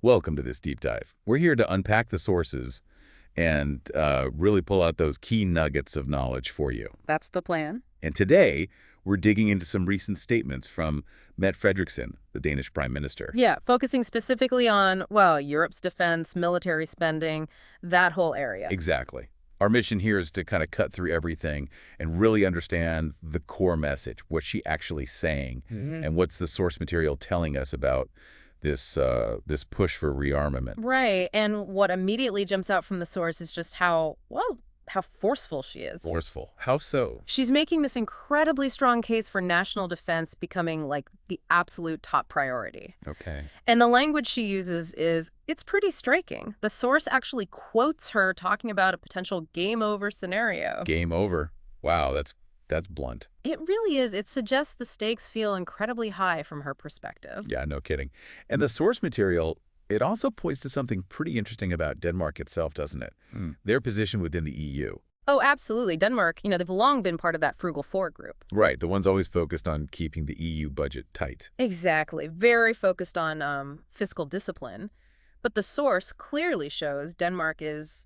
Welcome to this deep dive. We're here to unpack the sources and really pull out those key nuggets of knowledge for you. That's the plan. And today, we're digging into some recent statements from Mette Frederiksen, the Danish Prime Minister. Yeah, focusing specifically on, well, Europe's defense, military spending, that whole area. Exactly. Our mission here is to kind of cut through everything and really understand the core message, what she actually saying, and what's the source material telling us about this push for rearmament. Right, and what immediately jumps out from the source is just how forceful she is. Forceful. How so? She's making this incredibly strong case for national defense becoming like the absolute top priority. Okay. And the language she uses it's pretty striking. The source actually quotes her talking about a potential game over scenario. Game over. Wow, that's blunt. It really is. It suggests the stakes feel incredibly high from her perspective. Yeah, no kidding. And the source material, it also points to something pretty interesting about Denmark itself, doesn't it? Their position within the EU. Oh, absolutely. Denmark, they've long been part of that Frugal Four group. Right, the ones always focused on keeping the EU budget tight. Exactly. Very focused on fiscal discipline. But the source clearly shows Denmark is,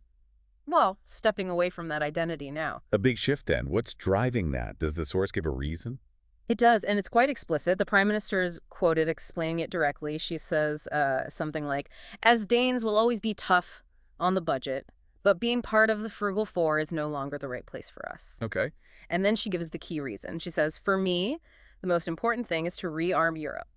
well, stepping away from that identity now. A big shift then. What's driving that? Does the source give a reason? It does, and it's quite explicit. The Prime Minister is quoted explaining it directly. She says something like, "As Danes will always be tough on the budget, but being part of the Frugal Four is no longer the right place for us." Okay. And then she gives the key reason. She says, "For me, the most important thing is to rearm Europe.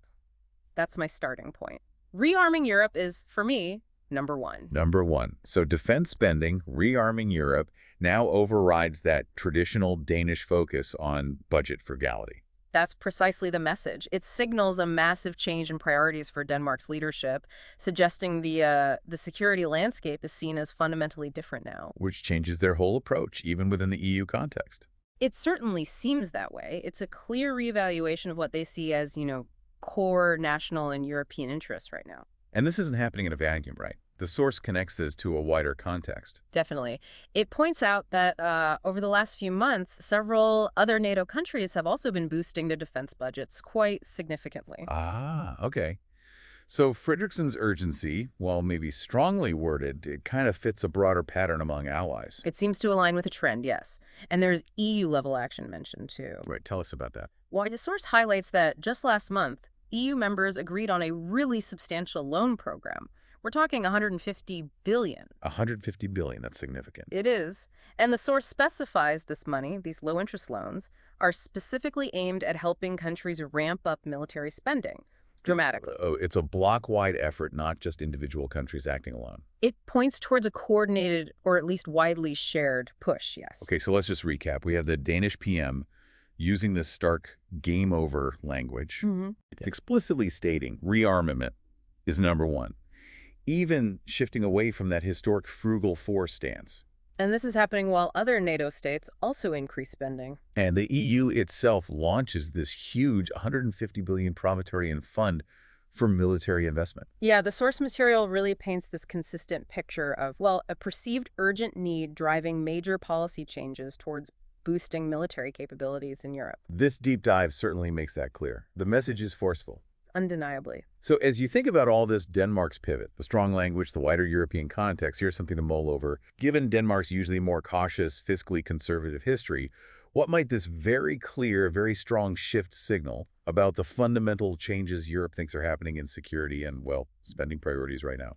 That's my starting point. Rearming Europe is, for me, number one." Number one. So defense spending, rearming Europe, now overrides that traditional Danish focus on budget frugality. That's precisely the message. It signals a massive change in priorities for Denmark's leadership, suggesting the security landscape is seen as fundamentally different now. Which changes their whole approach, even within the EU context. It certainly seems that way. It's a clear reevaluation of what they see as, core national and European interests right now. And this isn't happening in a vacuum, right? The source connects this to a wider context. Definitely. It points out that over the last few months, several other NATO countries have also been boosting their defense budgets quite significantly. Ah, okay. So Frederiksen's urgency, while maybe strongly worded, it kind of fits a broader pattern among allies. It seems to align with a trend, yes. And there's EU-level action mentioned, too. Right, tell us about that. Why the source highlights that just last month, EU members agreed on a really substantial loan program. We're talking $150 billion. $150 billion, that's significant. It is. And the source specifies this money, these low-interest loans, are specifically aimed at helping countries ramp up military spending dramatically. Oh, it's a bloc-wide effort, not just individual countries acting alone. It points towards a coordinated, or at least widely shared, push, yes. Okay, so let's just recap. We have the Danish PM using this stark game over language. It's explicitly stating rearmament is number one, even shifting away from that historic Frugal Four stance. And this is happening while other NATO states also increase spending. And the EU itself launches this huge $150 billion Prometarian fund for military investment. Yeah, the source material really paints this consistent picture of, well, a perceived urgent need driving major policy changes towards boosting military capabilities in Europe. This deep dive certainly makes that clear. The message is forceful. Undeniably. So as you think about all this Denmark's pivot, the strong language, the wider European context, here's something to mull over. Given Denmark's usually more cautious, fiscally conservative history, what might this very clear, very strong shift signal about the fundamental changes Europe thinks are happening in security and, well, spending priorities right now?